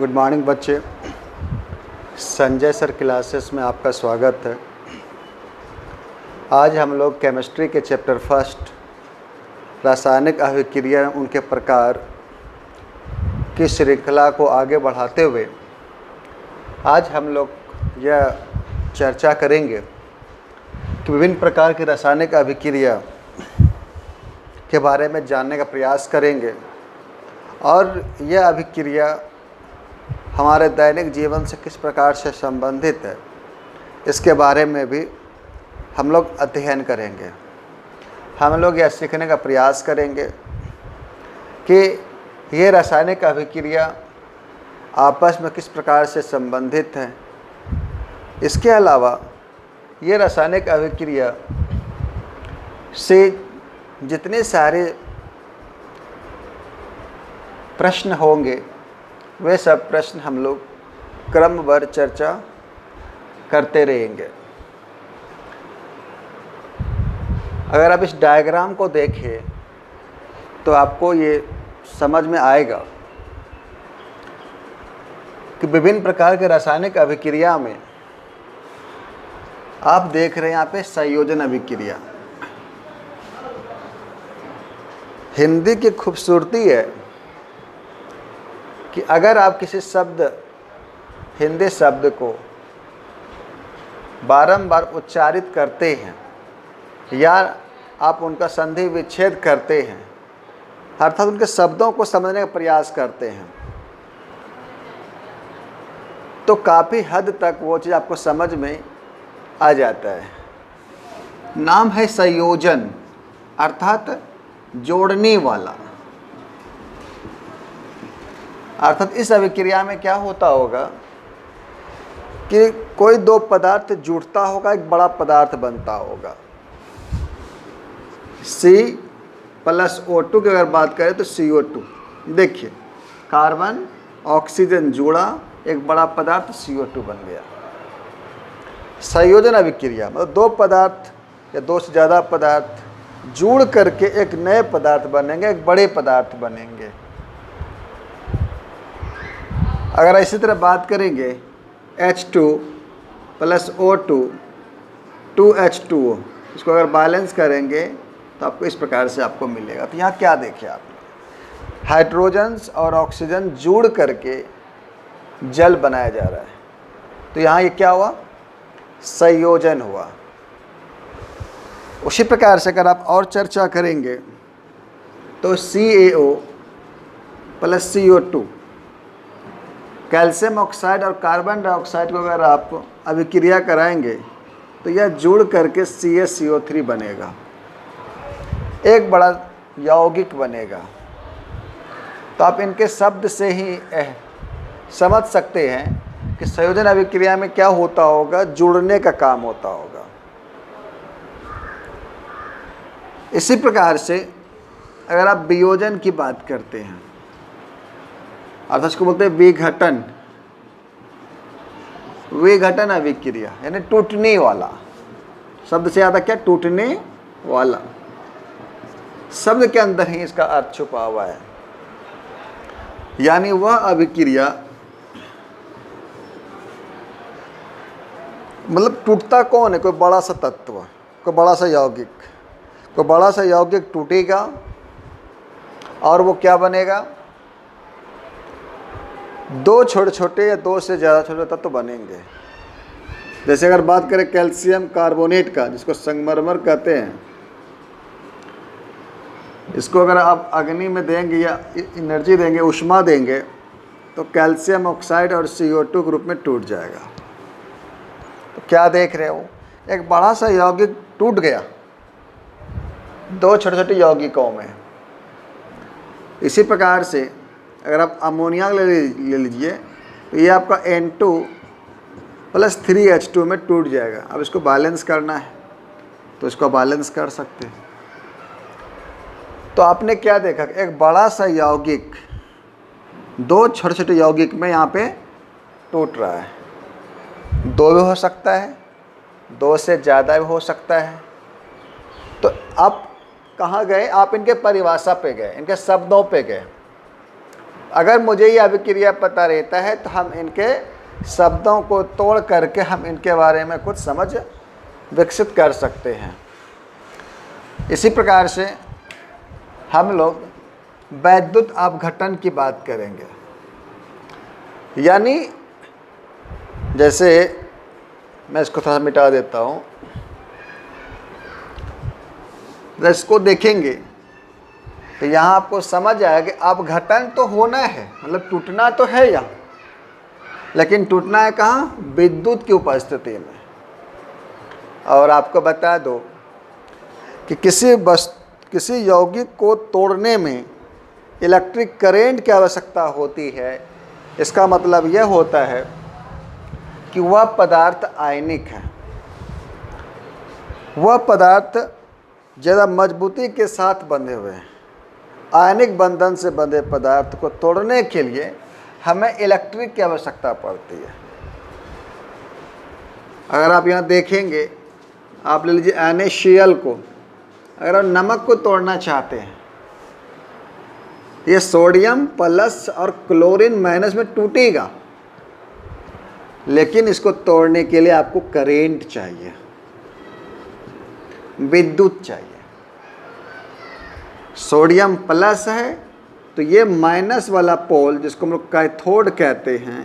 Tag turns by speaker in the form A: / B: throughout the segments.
A: Good morning बच्चे। Sanjay sir classes में आपका स्वागत है। आज हम लोग केमिस्ट्री के चैप्टर फर्स्ट रासायनिक अभिक्रिया उनके प्रकार की श्रृंखला को आगे बढ़ाते हुए आज हम लोग यह चर्चा करेंगे कि विभिन्न प्रकार की रासायनिक अभिक्रिया के बारे में जानने का प्रयास करेंगे और यह अभिक्रिया हमारे दैनिक जीवन से किस प्रकार से संबंधित है इसके बारे में भी हम लोग अध्ययन करेंगे। हम लोग यह सीखने का प्रयास करेंगे कि ये रासायनिक अभिक्रिया आपस में किस प्रकार से संबंधित हैं। इसके अलावा ये रासायनिक अभिक्रिया से जितने सारे प्रश्न होंगे वे सब प्रश्न हम लोग क्रमवार चर्चा करते रहेंगे। अगर आप इस डायग्राम को देखें तो आपको ये समझ में आएगा कि विभिन्न प्रकार के रासायनिक अभिक्रिया में आप देख रहे हैं यहाँ पे संयोजन अभिक्रिया। हिंदी की खूबसूरती है कि अगर आप किसी हिंदी शब्द को बारंबार उच्चारित करते हैं या आप उनका संधि विच्छेद करते हैं अर्थात उनके शब्दों को समझने का प्रयास करते हैं तो काफ़ी हद तक वो चीज़ आपको समझ में आ जाता है। नाम है संयोजन अर्थात जोड़ने वाला। अर्थात इस अभिक्रिया में क्या होता होगा कि कोई दो पदार्थ जुड़ता होगा, एक बड़ा पदार्थ बनता होगा। C+O2 की अगर बात करें तो CO2। देखिए कार्बन ऑक्सीजन जुड़ा, एक बड़ा पदार्थ CO2 बन गया। संयोजन अभिक्रिया मतलब दो पदार्थ या दो से ज़्यादा पदार्थ जुड़ करके एक नए पदार्थ बनेंगे, एक बड़े पदार्थ बनेंगे। अगर इसी तरह बात करेंगे H2 + O2 2H2O, इसको अगर बैलेंस करेंगे तो आपको इस प्रकार से आपको मिलेगा। तो यहाँ क्या देखें आपने, हाइड्रोजन्स और ऑक्सीजन जुड़ करके जल बनाया जा रहा है। तो यहाँ ये क्या हुआ, संयोजन हुआ। उसी प्रकार से अगर आप और चर्चा करेंगे तो CaO + CO2 कैल्शियम ऑक्साइड और कार्बन डाइऑक्साइड को अगर आप अभिक्रिया कराएंगे तो यह जुड़ करके CaCO3 बनेगा, एक बड़ा यौगिक बनेगा। तो आप इनके शब्द से ही समझ सकते हैं कि संयोजन अभिक्रिया में क्या होता होगा, जुड़ने का काम होता होगा। इसी प्रकार से अगर आप वियोजन की बात करते हैं अर्थात इसको बोलते हैं विघटन। विघटन अभिक्रिया यानी टूटने वाला, शब्द से आता क्या, टूटने वाला। शब्द के अंदर ही इसका अर्थ छुपा हुआ है। यानी वह अभिक्रिया मतलब टूटता कौन है, कोई बड़ा सा तत्व, कोई बड़ा सा यौगिक। कोई बड़ा सा यौगिक टूटेगा और वो क्या बनेगा, दो छोटे छोटे या दो से ज़्यादा छोटे तत्व बनेंगे। जैसे अगर बात करें कैल्शियम कार्बोनेट का, जिसको संगमरमर कहते हैं, इसको अगर आप अग्नि में देंगे या एनर्जी देंगे, ऊष्मा देंगे तो कैल्शियम ऑक्साइड और CO2 के रूप में टूट जाएगा। तो क्या देख रहे हो, एक बड़ा सा यौगिक टूट गया दो छोटे छोटे यौगिकों में। इसी प्रकार से अगर आप अमोनिया ले लीजिए तो ये आपका N2 + 3H2 में टूट जाएगा। अब इसको बैलेंस करना है तो इसको बैलेंस कर सकते हैं। तो आपने क्या देखा, एक बड़ा सा यौगिक दो छोटे छोटे यौगिक में यहाँ पे टूट रहा है। दो भी हो सकता है, दो से ज़्यादा भी हो सकता है। तो आप कहाँ गए, आप इनके परिभाषा पे गए, इनके शब्दों पे गए। अगर मुझे ये अभिक्रिया पता रहता है तो हम इनके शब्दों को तोड़ करके हम इनके बारे में कुछ समझ विकसित कर सकते हैं। इसी प्रकार से हम लोग वैद्युत अपघटन की बात करेंगे। यानी जैसे मैं इसको थोड़ा मिटा देता हूँ, इसको देखेंगे तो यहाँ आपको समझ आएगा कि अपघटन तो होना है, मतलब टूटना तो है यहाँ, लेकिन टूटना है कहाँ? विद्युत की उपस्थिति में। और आपको बता दो कि किसी यौगिक को तोड़ने में इलेक्ट्रिक करंट की आवश्यकता होती है। इसका मतलब यह होता है कि वह पदार्थ आयनिक है। वह पदार्थ ज़्यादा मजबूती के साथ बंधे हुए हैं। आयनिक बंधन से बंधे पदार्थ को तोड़ने के लिए हमें इलेक्ट्रिक की आवश्यकता पड़ती है। अगर आप यहाँ देखेंगे, आप ले लीजिए NaCl को, अगर आप नमक को तोड़ना चाहते हैं, ये सोडियम प्लस और क्लोरीन माइनस में टूटेगा, लेकिन इसको तोड़ने के लिए आपको करंट चाहिए, विद्युत चाहिए। सोडियम प्लस है तो ये माइनस वाला पोल, जिसको हम लोग कैथोड कहते हैं,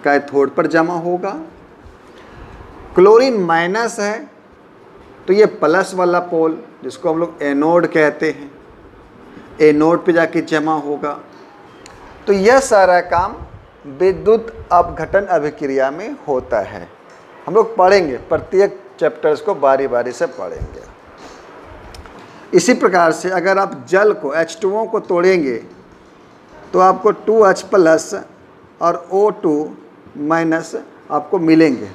A: कैथोड पर जमा होगा। क्लोरीन माइनस है तो ये प्लस वाला पोल, जिसको हम लोग एनोड कहते हैं, एनोड पे जाके जमा होगा। तो यह सारा काम विद्युत अपघटन अभिक्रिया में होता है। हम लोग पढ़ेंगे, प्रत्येक चैप्टर्स को बारी बारी से पढ़ेंगे। इसी प्रकार से अगर आप जल को H2O को तोड़ेंगे तो आपको 2H प्लस और O2 माइनस आपको मिलेंगे।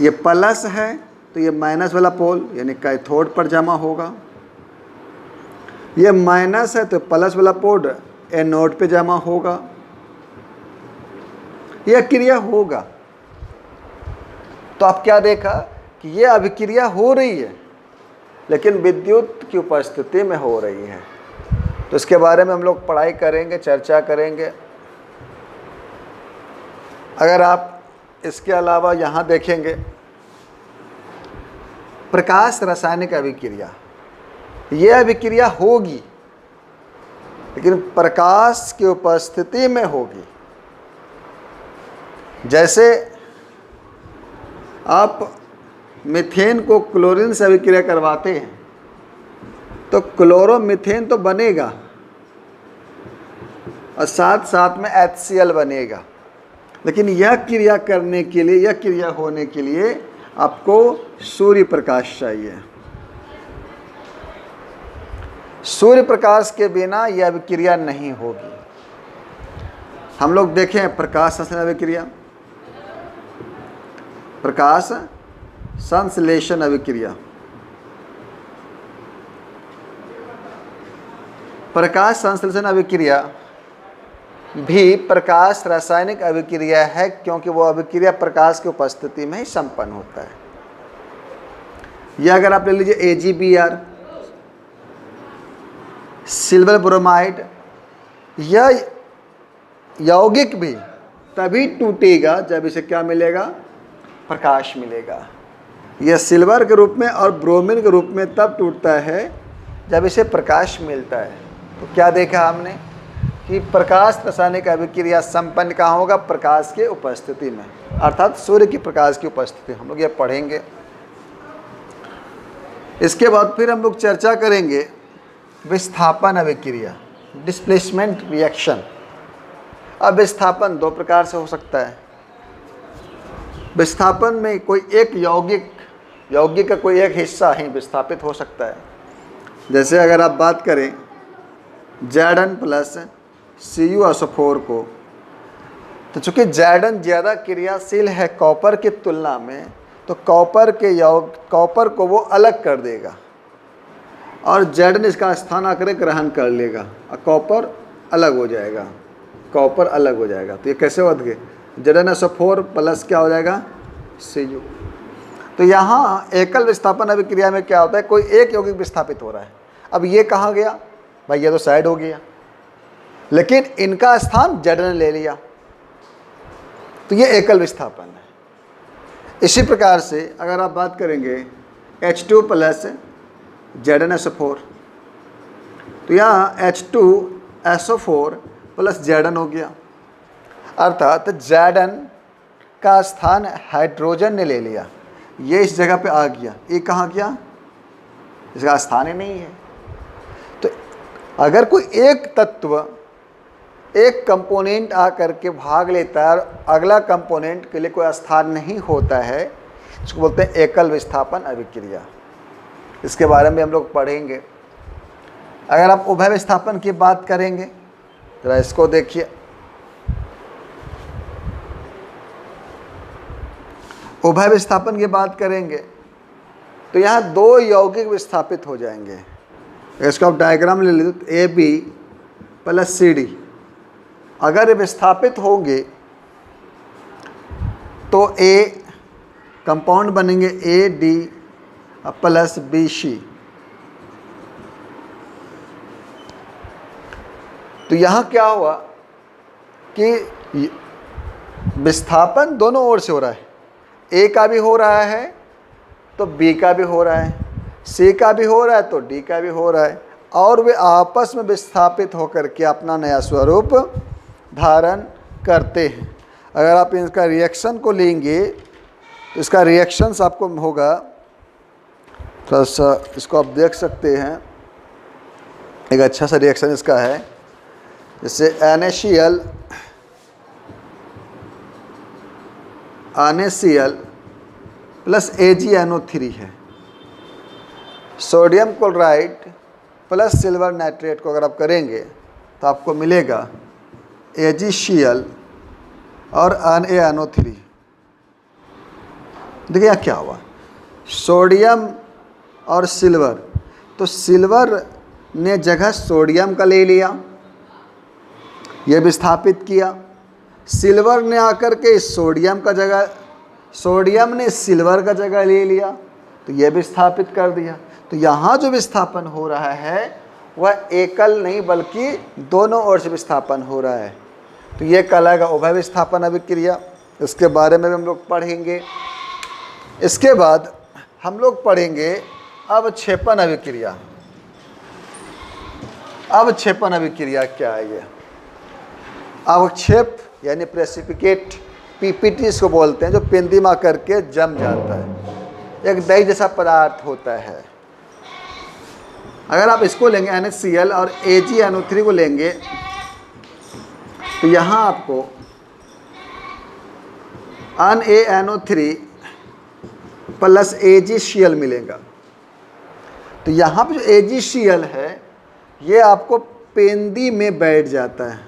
A: ये प्लस है तो ये माइनस वाला पोल यानी कैथोड पर जमा होगा। ये माइनस है तो प्लस वाला पोल एनोड पे जमा होगा। यह क्रिया होगा। तो आप क्या देखा कि यह अभिक्रिया हो रही है, लेकिन विद्युत की उपस्थिति में हो रही है। तो इसके बारे में हम लोग पढ़ाई करेंगे, चर्चा करेंगे। अगर आप इसके अलावा यहाँ देखेंगे, प्रकाश रासायनिक अभिक्रिया, यह अभिक्रिया होगी, लेकिन प्रकाश की उपस्थिति में होगी। जैसे आप मीथेन को क्लोरीन से अभिक्रिया करवाते हैं तो क्लोरोमीथेन तो बनेगा और साथ साथ में HCl बनेगा, लेकिन यह क्रिया करने के लिए, यह क्रिया होने के लिए आपको सूर्य प्रकाश चाहिए। सूर्य प्रकाश के बिना यह अभिक्रिया नहीं होगी। हम लोग देखें प्रकाश संश्लेषण अभिक्रिया, प्रकाश संश्लेषण अभिक्रिया। प्रकाश संश्लेषण अभिक्रिया भी प्रकाश रासायनिक अभिक्रिया है, क्योंकि वो अभिक्रिया प्रकाश की उपस्थिति में ही संपन्न होता है। यह अगर आप ले लीजिए AgBr, सिल्वर ब्रोमाइड, यह यौगिक भी तभी टूटेगा जब इसे क्या मिलेगा? प्रकाश मिलेगा। यह सिल्वर के रूप में और ब्रोमीन के रूप में तब टूटता है जब इसे प्रकाश मिलता है। तो क्या देखा हमने कि प्रकाश रासायनिक अभिक्रिया संपन्न कहाँ होगा? प्रकाश के उपस्थिति में, अर्थात सूर्य की प्रकाश की उपस्थिति। हम लोग ये पढ़ेंगे। इसके बाद फिर हम लोग चर्चा करेंगे विस्थापन अभिक्रिया, डिस्प्लेसमेंट रिएक्शन। अब विस्थापन दो प्रकार से हो सकता है। विस्थापन में कोई एक यौगिक का कोई एक हिस्सा ही विस्थापित हो सकता है। जैसे अगर आप बात करें Zn प्लस CuSO4 को, तो चूँकि Zn ज़्यादा क्रियाशील है कॉपर की तुलना में, तो कॉपर को वो अलग कर देगा और Zn इसका स्थान आकर ग्रहण कर लेगा और कॉपर अलग हो जाएगा, कॉपर अलग हो जाएगा। तो ये कैसे बन गए? ZnSO4 प्लस क्या हो जाएगा? Cu। तो यहाँ एकल विस्थापन अभिक्रिया में क्या होता है? कोई एक यौगिक विस्थापित हो रहा है। अब ये कहाँ गया? भाई ये तो साइड हो गया। लेकिन इनका स्थान जड़ ने ले लिया, तो ये एकल विस्थापन है। इसी प्रकार से अगर आप बात करेंगे H2 प्लस ZnSO4, तो यहाँ H2SO4 प्लस Zn हो गया, अर्थात Zn का स्थान हाइड्रोजन ने ले लिया, ये इस जगह पे आ गया, ये कहाँ गया, इसका स्थान ही नहीं है। तो अगर कोई एक तत्व, एक कंपोनेंट आकर के भाग लेता है और अगला कंपोनेंट के लिए कोई स्थान नहीं होता है, इसको बोलते हैं एकल विस्थापन अभिक्रिया। इसके बारे में हम लोग पढ़ेंगे। अगर आप उभय विस्थापन की बात करेंगे, जरा इसको देखिए, उभय विस्थापन की बात करेंगे तो यहाँ दो यौगिक विस्थापित हो जाएंगे। इसको आप डायग्राम ले लीजिए, तो AB प्लस CD अगर ये विस्थापित होंगे तो A कंपाउंड बनेंगे AD प्लस BC। तो यहाँ क्या हुआ कि विस्थापन दोनों ओर से हो रहा है, A का भी हो रहा है तो B का भी हो रहा है, C का भी हो रहा है तो D का भी हो रहा है, और वे आपस में विस्थापित होकर के अपना नया स्वरूप धारण करते हैं। अगर आप इनका रिएक्शन को लेंगे तो इसका रिएक्शंस आपको होगा, थोड़ा सा इसको आप देख सकते हैं, एक अच्छा सा रिएक्शन इसका है, जैसे NaCl प्लस AgNO3 है, sodium chloride plus silver nitrate को अगर आप करेंगे तो आपको मिलेगा AgCl और NaNO3। देखिए यहाँ क्या हुआ, सोडियम और सिल्वर, तो सिल्वर ने जगह सोडियम का ले लिया, ये विस्थापित किया, सिल्वर ने आकर के सोडियम का जगह, सोडियम ने सिल्वर का जगह ले लिया, तो ये विस्थापित कर दिया। तो यहाँ जो विस्थापन हो रहा है वह एकल नहीं बल्कि दोनों ओर से विस्थापन हो रहा है, तो ये कहलाएगा उभय विस्थापन अभिक्रिया। इसके बारे में भी हम लोग पढ़ेंगे। इसके बाद हम लोग पढ़ेंगे अवक्षेपण अभिक्रिया। अवक्षेपण अभिक्रिया क्या है? ये अवक्षेप यानी प्रेसिपिकेट, PPT इसको बोलते हैं, जो पेंदिमा करके जम जाता है, एक दही जैसा पदार्थ होता है। अगर आप इसको लेंगे NaCl और AgNO3 को लेंगे तो यहाँ आपको NaNO3 प्लस AgCl मिलेगा। तो यहाँ पे जो AgCl है ये आपको पेंदी में बैठ जाता है।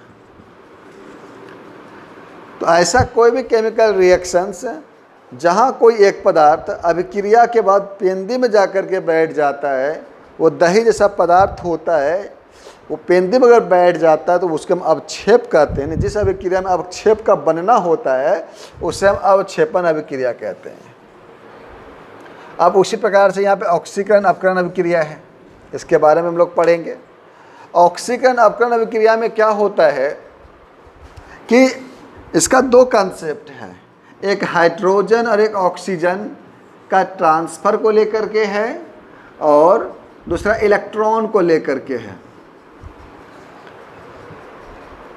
A: तो ऐसा कोई भी केमिकल रिएक्शंस जहाँ कोई एक पदार्थ अभिक्रिया के बाद पेंदी में जाकर के बैठ जाता है, वो दही जैसा पदार्थ होता है, वो पेंदी में अगर बैठ जाता है तो उसके हम अवक्षेप कहते हैं। जिस अभिक्रिया में अवक्षेप का बनना होता है उसे हम अवक्षेपण अभिक्रिया कहते हैं। अब उसी प्रकार से यहाँ पे ऑक्सीकरण अपकरण अभिक्रिया है, इसके बारे में हम लोग पढ़ेंगे। ऑक्सीकरण अपकरण अभिक्रिया में क्या होता है कि इसका दो कंसेप्ट है, एक हाइड्रोजन और एक ऑक्सीजन का ट्रांसफ़र को लेकर के है और दूसरा इलेक्ट्रॉन को लेकर के है।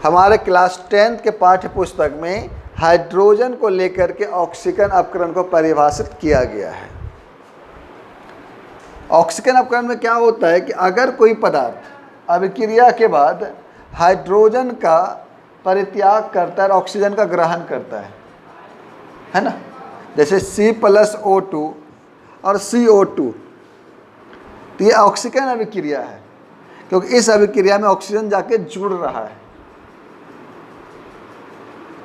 A: हमारे क्लास 10th के पाठ्य पुस्तक में हाइड्रोजन को लेकर के ऑक्सीकरण अपकरण को परिभाषित किया गया है। ऑक्सीकरण अपकरण में क्या होता है कि अगर कोई पदार्थ अभिक्रिया के बाद हाइड्रोजन का परित्याग करता है और ऑक्सीजन का ग्रहण करता है ना, जैसे C+O2 और CO2, तो ये ऑक्सीकरण अभिक्रिया है, क्योंकि इस अभिक्रिया में ऑक्सीजन जाके जुड़ रहा है।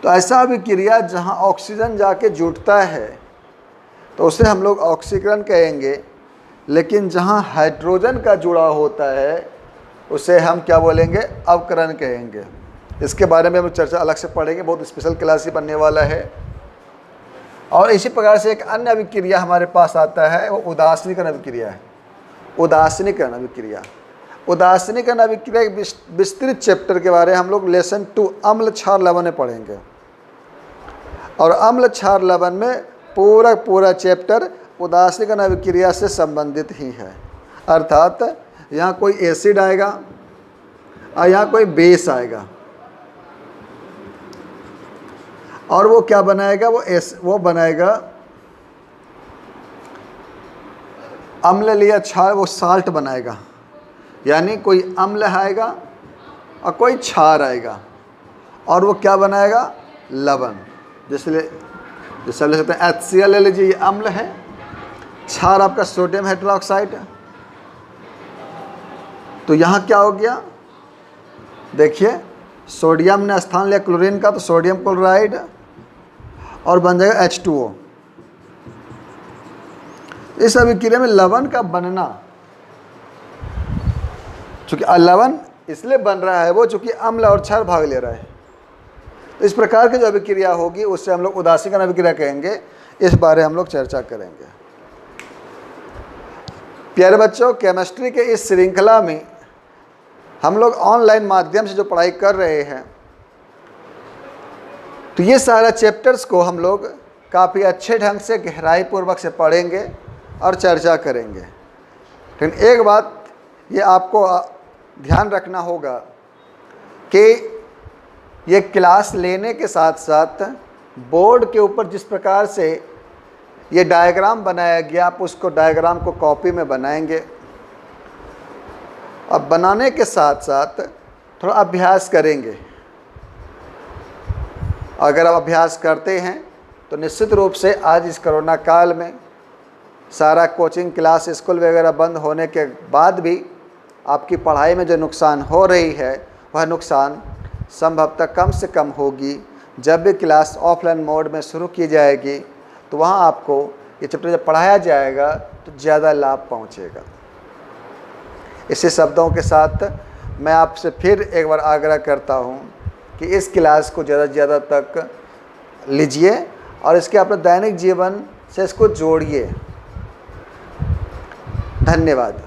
A: तो ऐसा अभिक्रिया जहाँ ऑक्सीजन जाके जुड़ता है तो उसे हम लोग ऑक्सीकरण कहेंगे, लेकिन जहाँ हाइड्रोजन का जुड़ा होता है उसे हम क्या बोलेंगे, अवकरण कहेंगे। इसके बारे में हम चर्चा अलग से पढ़ेंगे, बहुत स्पेशल क्लास ही बनने वाला है। और इसी प्रकार से एक अन्य अभिक्रिया हमारे पास आता है, वो उदासीनीकरण अभिक्रिया है। उदासीनीकरण अभिक्रिया, उदासीनी का अभिक्रिया एक विस्तृत चैप्टर के बारे में हम लोग लेसन 2 अम्ल क्षार लवण में पढ़ेंगे। और अम्ल क्षार लवण में पूरा चैप्टर उदासीन अभिक्रिया से संबंधित ही है। अर्थात यहाँ कोई एसिड आएगा और यहाँ कोई बेस आएगा, और वो क्या बनाएगा, वो बनाएगा अम्ल लिया क्षार, वो साल्ट बनाएगा। यानी कोई अम्ल आएगा और कोई क्षार आएगा, और वो क्या बनाएगा, लवण। जैसे ले सकते हैं HCl ले लीजिए, ये अम्ल है, क्षार आपका सोडियम हाइड्रोक्साइड है। तो यहाँ क्या हो गया, देखिए सोडियम ने स्थान लिया क्लोरीन का, तो सोडियम क्लोराइड, और बन जाएगा H2O। इस अभिक्रिया में लवण का बनना, चूँकि लवण इसलिए बन रहा है वो चूँकि अम्ल और क्षार भाग ले रहा है। इस प्रकार की जो अभिक्रिया होगी उससे हम लोग उदासीन अभिक्रिया कहेंगे। इस बारे हम लोग चर्चा करेंगे। प्यारे बच्चों, केमिस्ट्री के इस श्रृंखला में हम लोग ऑनलाइन माध्यम से जो पढ़ाई कर रहे हैं, तो ये सारा चैप्टर्स को हम लोग काफ़ी अच्छे ढंग से गहराई पूर्वक से पढ़ेंगे और चर्चा करेंगे। लेकिन एक बात ये आपको ध्यान रखना होगा कि ये क्लास लेने के साथ साथ बोर्ड के ऊपर जिस प्रकार से ये डायग्राम बनाया गया, आप उसको डायग्राम को कॉपी में बनाएंगे। अब बनाने के साथ साथ थोड़ा अभ्यास करेंगे। अगर आप अभ्यास करते हैं तो निश्चित रूप से आज इस कोरोना काल में सारा कोचिंग क्लास स्कूल वगैरह बंद होने के बाद भी आपकी पढ़ाई में जो नुकसान हो रही है वह नुकसान संभवतः कम से कम होगी। जब भी क्लास ऑफलाइन मोड में शुरू की जाएगी तो वहाँ आपको ये चैप्टर जब पढ़ाया जाएगा तो ज़्यादा लाभ पहुँचेगा। इसी शब्दों के साथ मैं आपसे फिर एक बार आग्रह करता हूँ कि इस क्लास को ज़्यादा से ज़्यादा तक लीजिए और इसके अपने दैनिक जीवन से इसको जोड़िए। धन्यवाद।